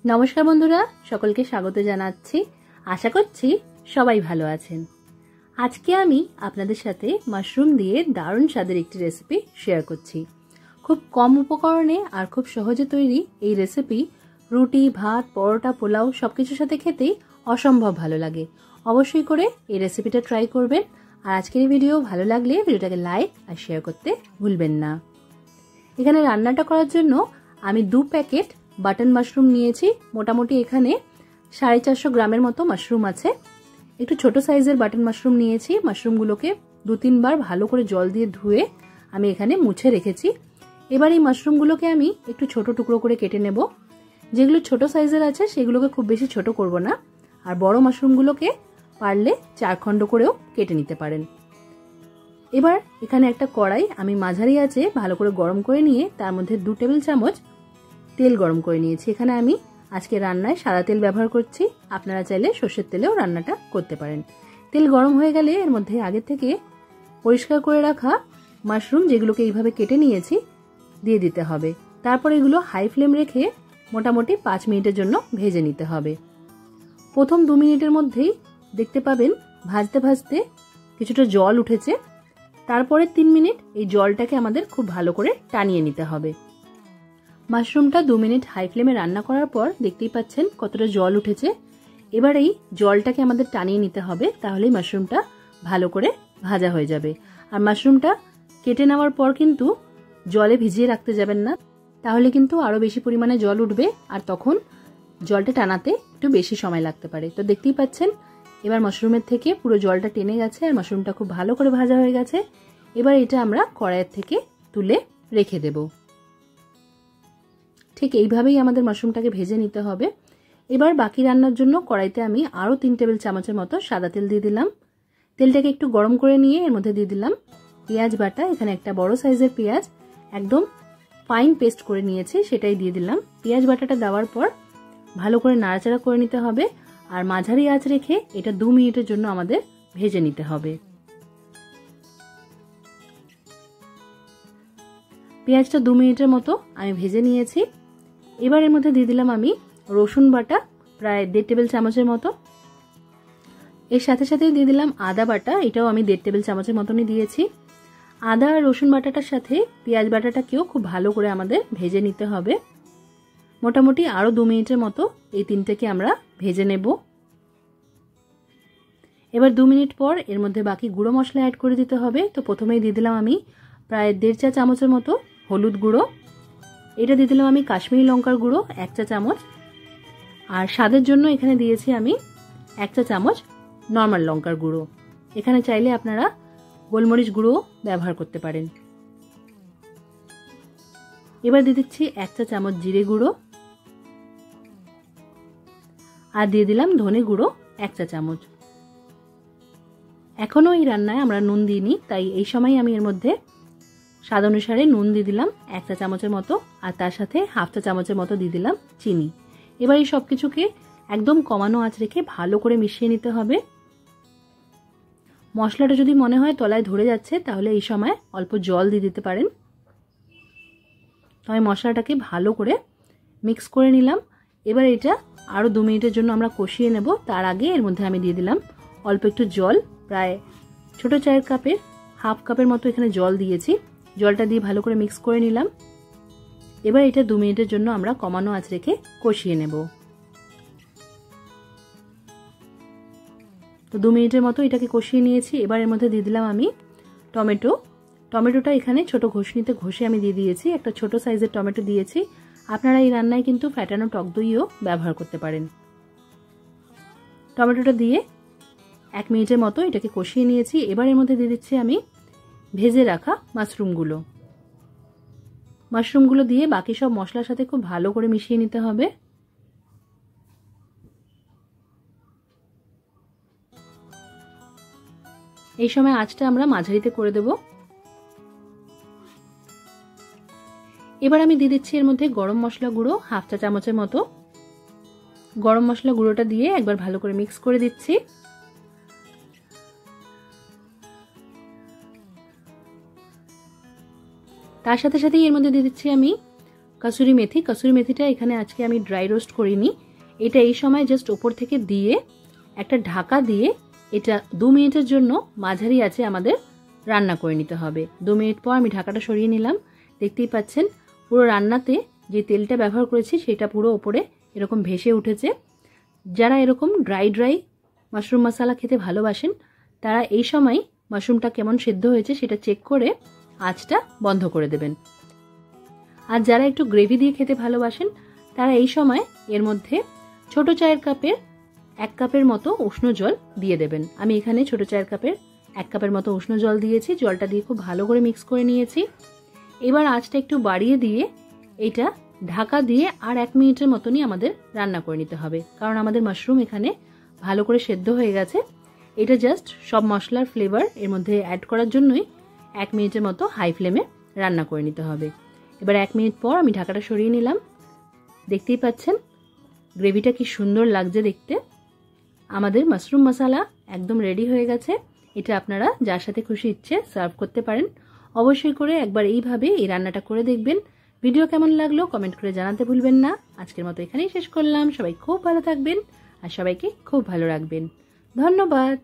নমস্কার বন্ধুরা, সকলকে স্বাগত জানাচ্ছি। আশা করছি সবাই ভালো আছেন। আজকে আমি আপনাদের সাথে মাশরুম দিয়ে দারুণ স্বাদের একটি রেসিপি শেয়ার করছি। খুব কম উপকরণে আর খুব সহজে তৈরি এই রেসিপি রুটি, ভাত, পরোটা, পোলাও সবকিছুর সাথে খেতেই অসম্ভব ভালো লাগে। অবশ্যই করে এই রেসিপিটা ট্রাই করবেন। আর আজকের এই ভিডিও ভালো লাগলে ভিডিওটাকে লাইক আর শেয়ার করতে ভুলবেন না। এখানে রান্নাটা করার জন্য আমি 2 প্যাকেট বাটন মাশরুম নিয়েছি। মোটামুটি এখানে 450 গ্রামের মতো মাশরুম আছে। একটু ছোট সাইজের বাটন মাশরুম নিয়েছি। মাশরুমগুলোকে 2-3 বার ভালো করে জল দিয়ে ধুয়ে আমি এখানে মুছে রেখেছি। এবার এই মাশরুমগুলোকে আমি একটু ছোট টুকরো করে কেটে নেব। যেগুলো ছোট সাইজের আছে সেগুলোকে খুব বেশি ছোট করব না, আর বড় মাশরুমগুলোকে পারলে 4 খণ্ড করেও কেটে নিতে পারেন। এবার এখানে একটা কড়াই আমি মাঝারি আঁচে ভালো করে গরম করে নিয়ে তার মধ্যে 2 টেবিল চামচ তেল গরম করে নিয়েছি। এখানে আমি আজকে রান্নায় সাদা তেল ব্যবহার করছি, আপনারা চাইলে সর্ষের তেলেও রান্নাটা করতে পারেন। তেল গরম হয়ে গেলে এর মধ্যে আগে থেকে পরিষ্কার করে রাখা মাশরুম, যেগুলোকে এইভাবে কেটে নিয়েছি, দিয়ে দিতে হবে। তারপর এগুলো হাই ফ্লেম রেখে মোটামুটি 5 মিনিটের জন্য ভেজে নিতে হবে। প্রথম 2 মিনিটের মধ্যেই দেখতে পাবেন ভাজতে ভাজতে কিছুটা জল উঠেছে। তারপরে 3 মিনিট এই জলটাকে আমাদের খুব ভালো করে টানিয়ে নিতে হবে। মাশরুমটা 2 মিনিট হাই ফ্লেমে রান্না করার পর দেখতেই পাচ্ছেন কতটা জল উঠেছে। এবার এই জলটাকে আমাদের টানিয়ে নিতে হবে, তাহলেই মাশরুমটা ভালো করে ভাজা হয়ে যাবে। আর মাশরুমটা কেটে নেওয়ার পর কিন্তু জলে ভিজিয়ে রাখতে যাবেন না, তাহলে কিন্তু আরো বেশি পরিমাণে জল উঠবে আর তখন জলটা টানাতে একটু বেশি সময় লাগতে পারে। তো দেখতেই পাচ্ছেন এবার মাশরুমের থেকে পুরো জলটা টেনে গেছে আর মাশরুমটা খুব ভালো করে ভাজা হয়ে গেছে। এবার এটা আমরা কড়াইয়ের থেকে তুলে রেখে দেব। ঠিক এইভাবেই আমাদের মাশরুমটাকে ভেজে নিতে হবে। এবার বাকি রান্নার জন্য কড়াইতে আমি আরো 3 টেবিল চামচের মতো সাদা তেল দিয়ে দিলাম। তেলটাকে একটু গরম করে নিয়ে এর মধ্যে দিয়ে দিলাম পেঁয়াজ বাটা। এখানে একটা বড় সাইজের পেঁয়াজ একদম ফাইন পেস্ট করে নিয়েছি, সেটাই দিয়ে দিলাম। পেঁয়াজ বাটাটা দেওয়ার পর ভালো করে নাড়াচাড়া করে নিতে হবে আর মাঝারি আঁচ রেখে এটা 2 মিনিটের জন্য আমাদের ভেজে নিতে হবে। পেঁয়াজটা 2 মিনিটের মতো আমি ভেজে নিয়েছি। এবার এর মধ্যে দিয়ে দিলাম আমি রসুন বাটা প্রায় 1.5 টেবিল চামচের মতো। এর সাথে সাথে দিয়ে দিলাম আদা বাটা, এটাও আমি 1.5 টেবিল চামচের মতনই দিয়েছি। আদা আর রসুন বাটাটার সাথে পেঁয়াজ বাটাটাকেও খুব ভালো করে আমাদের ভেজে নিতে হবে। মোটামুটি আরো 2 মিনিটের মতো এই তিনটাকে আমরা ভেজে নেব। এবার 2 মিনিট পর এর মধ্যে বাকি গুঁড়ো মশলা অ্যাড করে দিতে হবে। তো প্রথমেই দিয়ে দিলাম আমি প্রায় 1.5 চা চামচের মতো হলুদ গুঁড়ো। এটা দিয়ে দিলাম আমি কাশ্মীরি লঙ্কার গুঁড়ো 1 চা চামচ। আর স্বাদের জন্য এখানে দিয়েছি আমি 1 চা চামচ নর্মাল লঙ্কার গুঁড়ো। এখানে চাইলে আপনারা গোলমরিচ গুঁড়ো ব্যবহার করতে পারেন। এবার দিয়ে দিচ্ছি 1 চা চামচ জিরে গুঁড়ো আর দিয়ে দিলাম ধনে গুঁড়ো 1 চা চামচ। এখনো এই রান্নায় আমরা নুন দিইনি, তাই এই সময় আমি এর মধ্যে স্বাদ অনুসারে নুন দিয়ে দিলাম 1 চা চামচের মতো, আর তার সাথে হাফ চা চামচের মতো দিয়ে দিলাম চিনি। এবার এই সব কিছুকে একদম কমানো আঁচ রেখে ভালো করে মিশিয়ে নিতে হবে। মশলাটা যদি মনে হয় তলায় ধরে যাচ্ছে তাহলে এই সময় অল্প জল দিয়ে দিতে পারেন। আমি মশলাটাকে ভালো করে মিক্স করে নিলাম। এবার এটা আরো 2 মিনিটের জন্য আমরা কষিয়ে নেব। তার আগে এর মধ্যে আমি দিয়ে দিলাম অল্প একটু জল, প্রায় ছোট চায়ের কাপের হাফ কাপের মতো এখানে জল দিয়েছি। জলটা দিয়ে ভালো করে মিক্স করে নিলাম। এবার এটা 2 মিনিটের জন্য আমরা কমানো আঁচ রেখে কষিয়ে নেব। তো 2 মিনিটের মতো এটাকে কষিয়ে নিয়েছি। এবার এর মধ্যে দিয়ে দিলাম আমি টমেটোটা এখানে ছোট ঘষনিতে ঘষে আমি দিয়ে দিয়েছি। একটা ছোট সাইজের টমেটো দিয়েছি। আপনারা এই রান্নায় কিন্তু ফ্যাটানো টক দইও ব্যবহার করতে পারেন। টমেটোটা দিয়ে 1 মিনিটের মতো এটাকে কষিয়ে নিয়েছি। এবার এর মধ্যে দিয়ে দিচ্ছি আমি ভেজে রাখা মাশরুমগুলো দিয়ে বাকি সব মশলার সাথে খুব ভালো করে মিশিয়ে নিতে হবে। এই সময় আঁচটা আমরা মাঝারিতে করে দেব। এবার আমি দিয়ে দিচ্ছি এর মধ্যে গরম মশলা গুঁড়ো হাফ চা চামচের মতো। গরম মশলা গুঁড়োটা দিয়ে একবার ভালো করে মিক্স করে দিচ্ছি। তার সাথে সাথে এর মধ্যে দিয়ে দিচ্ছি আমি কসুরি মেথিটা এখানে আজকে আমি ড্রাই রোস্ট করিনি। এটা এই সময় জাস্ট ওপর থেকে দিয়ে একটা ঢাকা দিয়ে এটা 2 মিনিটের জন্য মাঝারি আছে আমাদের রান্না করে নিতে হবে। 2 মিনিট পর আমি ঢাকাটা সরিয়ে নিলাম। দেখতেই পাচ্ছেন পুরো রান্নাতে যে তেলটা ব্যবহার করেছি সেটা পুরো ওপরে এরকম ভেসে উঠেছে। যারা এরকম ড্রাই মাশরুম মশলা খেতে ভালোবাসেন তারা এই সময় মাশরুমটা কেমন সেদ্ধ হয়েছে সেটা চেক করে আঁচটা বন্ধ করে দেবেন। আর যারা একটু গ্রেভি দিয়ে খেতে ভালোবাসেন তারা এই সময় এর মধ্যে ছোট চায়ের কাপের 1 কাপের মতো উষ্ণ জল দিয়ে দেবেন। আমি এখানে ছোট চায়ের কাপের 1 কাপের মতো উষ্ণ জল দিয়েছি। জলটা দিয়ে খুব ভালো করে মিক্স করে নিয়েছি। এবার আঁচটা একটু বাড়িয়ে দিয়ে এটা ঢাকা দিয়ে আর 1 মিনিটের মতনই আমাদের রান্না করে নিতে হবে, কারণ আমাদের মাশরুম এখানে ভালো করে সেদ্ধ হয়ে গেছে। এটা জাস্ট সব মশলার ফ্লেভার এর মধ্যে অ্যাড করার জন্যই 1 মিনিটের মতো হাই ফ্লেমে রান্না করে নিতে হবে। এবার 1 মিনিট পর আমি ঢাকাটা সরিয়ে নিলাম। দেখতেই পাচ্ছেন গ্রেভিটা কি সুন্দর লাগছে দেখতে। আমাদের মাশরুম মশলা একদম রেডি হয়ে গেছে। এটা আপনারা যার সাথে খুশি ইচ্ছে সার্ভ করতে পারেন। অবশ্যই করে একবার এইভাবে এই রান্নাটা করে দেখবেন। ভিডিও কেমন লাগলো কমেন্ট করে জানাতে ভুলবেন না। আজকের মতো এখানেই শেষ করলাম। সবাই খুব ভালো থাকবেন আর সবাইকে খুব ভালো রাখবেন। ধন্যবাদ।